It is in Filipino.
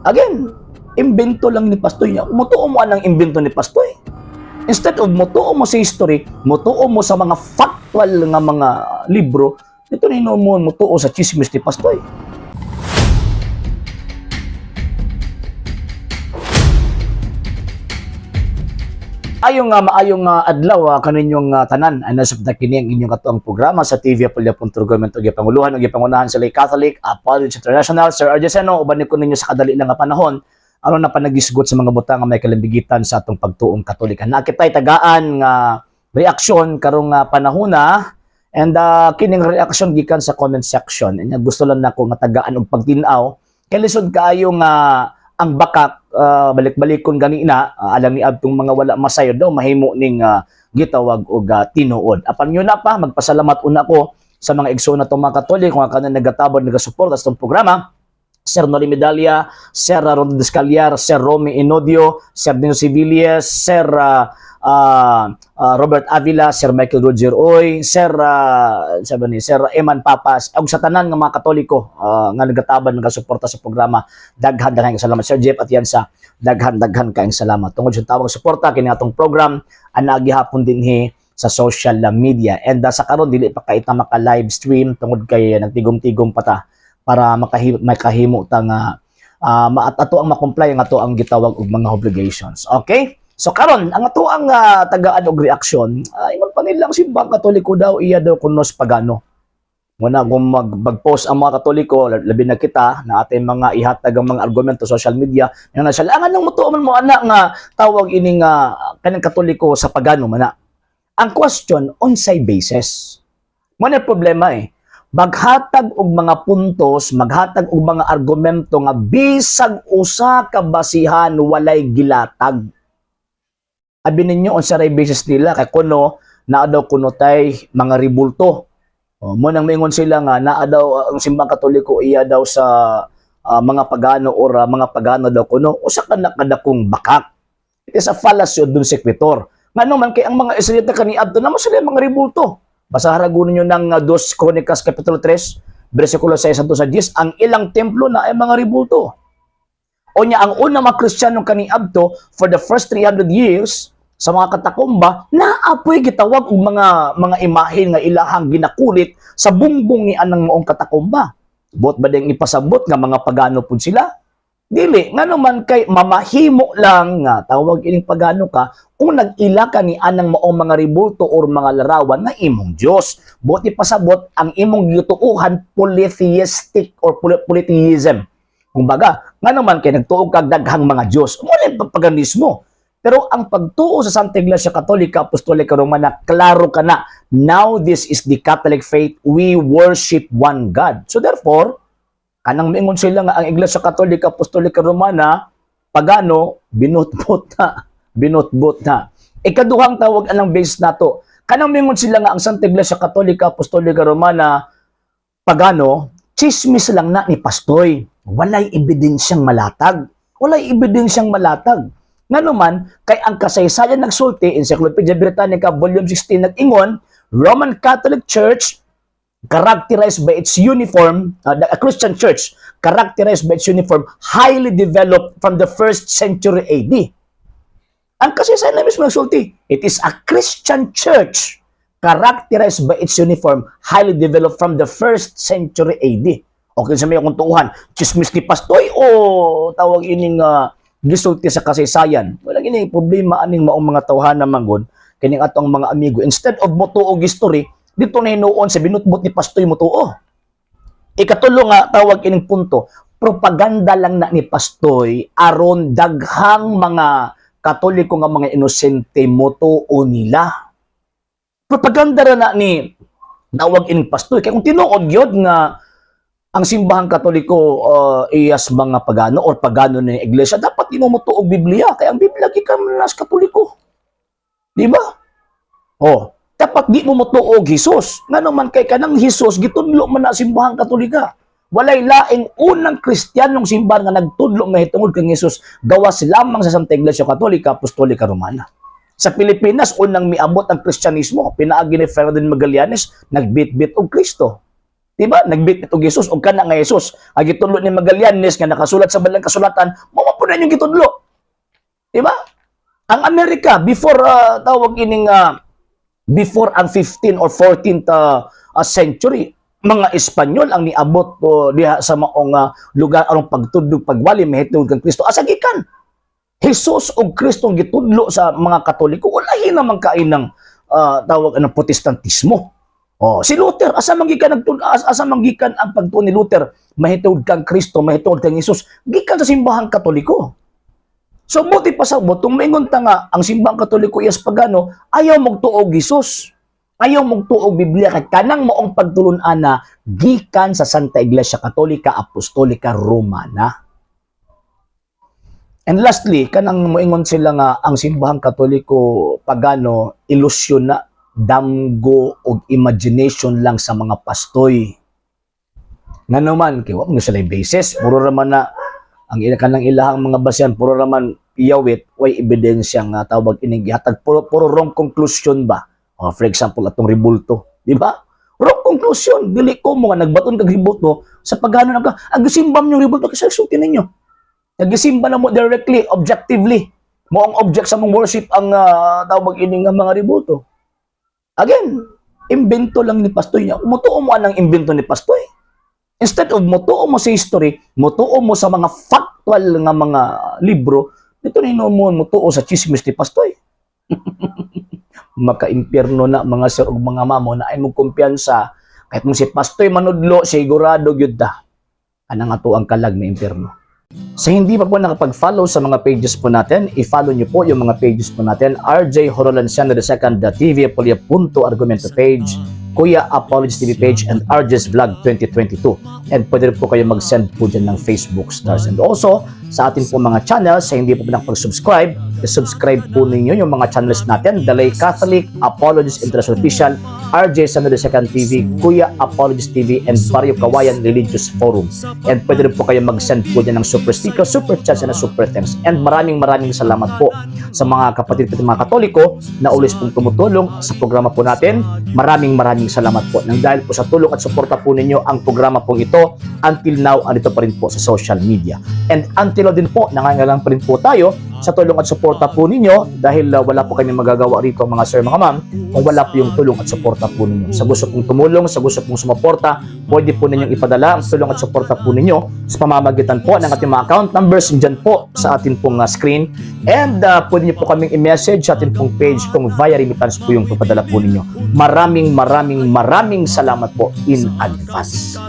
Again, imbento lang ni Pastoy niya. Mutuo mo anang imbento ni Pastoy. Instead of mutuo mo sa history, mutuo mo sa mga factual nga mga libro, dito na mo mutuo sa chismis ni Pastoy. Maayong adlaw kaninyong tanan ana sa kini ang inyong katuang programa sa TV Apollo.Govt ug Panguluhan ug Pangunahan sa Lay Catholic Apollo International. Sir Argeseno, uban ko ninyo sa kadali lang nga panahon aron na panagisgot sa mga butang nga may kalambigitan sa atong pagtuong Katolika. Nakitay tagaan nga reaksyon karong panahona and kining reaksyon gikan sa comment section. And gusto lang nako nga tagaan og pagtin-aw kay lisod kaayo nga ang bakak balik-balikon ganina alang ni abtong mga wala masayod daw mahimo ning gitawag og tinuod. Apan nyo na pa magpasalamat una ko sa mga igsoon natong mga Katoliko nga kanang nagatabod nagasuporta sa itong programa. Sir Noli Medalla, Sir Rondo Descaliar, Sir Romy Inodio, Sir Dino Sibilias, Sir Robert Avila, Sir Michael Roger Oy, Sir Eman Papas, ug sa tanan nga mga Katoliko nga nagataban nagasuporta sa programa. Daghan kayong salamat Sir Jeff at yan sa daghan kayong salamat. Tungod sa tawag suporta kini atong program ana gihapon dinhi sa social media. And sa karon dili pa kaita maka live stream tungod kay nagtigom-tigom pa ta para makahimo ta nga ato ang ma-comply ang ato ang gitawag og mga obligations. Okay? So karon ang ato ang tagaan og reaksyon, ingon pa nilang simbang Katoliko daw iya daw kunos pagano. Muna kung mag-post ang mga Katoliko, labi na kita na ating mga ihatag ang mga argumento sa social media, nga nasalangan ng mutuo man mo ana nga tawag ining kanang Katoliko sa pagano man na. Ang question unsay basis. Mo na problema maghatag og mga puntos, maghatag og mga argumento nga bisag usa ka basihan walay gilatag. Abi ninyo unsa ray basis nila kay kuno naa daw kuno tay mga ribulto. Mo nang mingon sila nga naa daw ang simbang Katoliko iya daw sa mga pagano or mga pagano daw kuno usa ka nakadakong bakak. It is a fallacy dun sekwetor. Ngano man kay ang mga Israelita kaniadto namo sila mga ribulto. Basta haragon niyo ng 2 Chronicles Kapitulo 3, versikulo 6 hangtod sa 10, ang ilang templo na ay mga ribulto. O niya, ang unang mga Kristiyanong kaniadto for the first 300 years, sa mga katakumba, naapoy gitawag og mga imahe nga ilahang ginakulit sa bungbong ni anang maong katakumba. Bot ba ding ipasabot nga mga pagano pud sila? Dili, nga naman kay mamahimo lang nga tawag ining pagano ka kung nag-ila ka ni anang maong mga ribulto or mga larawan na imong Dios. Buti pasabot ang imong gituuhan polytheistic or polytheism. Kumbaga, nga naman kay nagtuog kag daghang mga Dios. Mo na paganismo. Pero ang pagtuo sa Santa Iglesia Katolika Apostolika Romana, klaro ka na. Now this is the Catholic faith. We worship one God. So therefore, kanang mingon sila nga ang Iglesia Katolika Apostolika Romana pagano binutbot na. Ikaduhang tawag anang base nato. Kanang mingon sila nga ang Santa Iglesia Katolika Apostolika Romana pagano chismis lang na ni Pastoy. Walay ebidensyang malatag. Ngano man kay ang kasaysayan nagsulti Encyclopedia Britannica volume 16 nag-ingon Roman Catholic Church characterized by its uniform, a Christian church characterized by its uniform, highly developed from the 1st century AD. Ang kasaysayan na mismo nagsulti, it is a Christian church characterized by its uniform, highly developed from the 1st century AD. Okay sa may akong tuuhan, chismis ni Pastoy o tawag ining gisulti sa kasaysayan. Wala gini problema aning maong mga tawhan na manggod kining atong mga amigo. Instead of motuo og history, dito na hinuon sa binutbot ni Pastoy mutuo. Ikatulo nga tawag ining punto, propaganda lang na ni Pastoy aron daghang mga Katoliko nga mga inosente mutuo nila. Propaganda ra na ni tawag ining Pastoy kay kung tinuod gyud nga ang simbahang Katoliko iyas mga pagano or pagano ni iglesia dapat imutuo og Biblia kay ang Biblia gikan nas Katoliko. Di ba? Dapat di mo mutuo og Hesus. Ngano man kay kanang Hesus gitudlo man na simbahang Katolika. Walay laing unang Kristiyanong simbahan nga nagtudlo nga hitungod kang Hesus gawas lamang sa Santa Iglesia Katolika Apostolika Romana. Sa Pilipinas unang miabot ang Kristyanismo, pinaagi ni Ferdinand Magallanes nagbitbit og Kristo. Diba? Nagbit ito Jesus o kana nga Jesus. Ang gitudlo ni Magallanes nga nakasulat sa balang kasulatan, mao po na yung gitudlo. Diba? Ang Amerika before tawag ining before ang 15th or 14th century, mga Espanyol ang niabot diha sa maong lugar aron pagtudlog pagwali mahitungod kang Kristo. Asa gikan? Jesus o Kristo ang gitudlo sa mga Katoliko. Wala naman kain ng tawag ng Protestantismo. Oh, si Luther, asa manggikan ang pagtuon ni Luther, mahitungod kang Kristo, mahitungod kang Jesus, gikan sa simbahang Katoliko. So buti pa sa butong maingon ta nga ang simbahang Katoliko is pagano, ayaw magtuog Jesus. Ayaw magtuog Biblia kay kanang maong pagtulon-ana gikan sa Santa Iglesia Katolika Apostolika Romana. And lastly, kanang moingon sila nga ang simbahang Katoliko pagano ilusyon na damgo o imagination lang sa mga pastoy. Nga naman, kaya wag mo sila basis, puro raman na, ang kanang ilahang mga basyan, puro raman iyawit, way ebidensya nga tawag inigihatag, puro wrong conclusion ba? For example, atong ribulto, di ba? Wrong conclusion, dili ko mo nga nagbaton kag ribulto, sa paghano na ka, agisimbam yung ribulto, kasi sutin ninyo. Nagisimba na mo directly, objectively, mo ang object sa mong worship ang tawag ining mga ribulto. Again, imbento lang ni Pastoy niya. Mutuo mo anang imbento ni Pastoy. Instead of mutuo mo sa history, mutuo mo sa mga factual nga mga libro, dito nino mo mutuo sa chismis ni Pastoy. Maka-impyerno na mga sir ug mga mamo na ay mong kumpiyansa. Kahit mo si Pastoy manudlo, sigurado gyud ta. Anang ato ang kalag na impyerno. Sa hindi pa po nakapag-follow sa mga pages po natin, i-follow nyo po yung mga pages po natin, RJ Horolanciano II.TV, Argumento page, Kuya Apologies TV page, and RJ's Vlog 2022. And pwede rin po kayo mag-send po dyan ng Facebook stars. And also, sa atin po mga channels, sa hindi po nakapag-subscribe, i-subscribe po ninyo yung mga channels natin, Dalay Catholic, Apologies International Official, RJ Sanado II.TV, Kuya Apologies TV, and Barrio Kawayan Religious Forum. And pwede rin po kayo mag-send po dyan ng super sticker, super chats, and super thanks. And maraming salamat po sa mga kapatid at mga Katoliko na ulis pong tumutulong sa programa po natin. Maraming salamat po. Nang dahil po sa tulong at suporta po ninyo, ang programa po ito, until now, andito pa rin po sa social media. And until now din po, nangangailangan pa rin po tayo sa tulong at suporta po ninyo dahil wala po kami magagawa rito mga sir, mga ma'am, kung wala po yung tulong at suporta po ninyo. Sa gusto pong tumulong, sa gusto pong sumuporta, pwede po ninyong ipadala ang tulong at suporta po ninyo sa pamamagitan po ng ating mga account numbers dyan po sa ating pong screen. And pwede niyo po kaming i-message sa ating pong page kung via remittance po yung papadala po ninyo. Maraming salamat po in advance.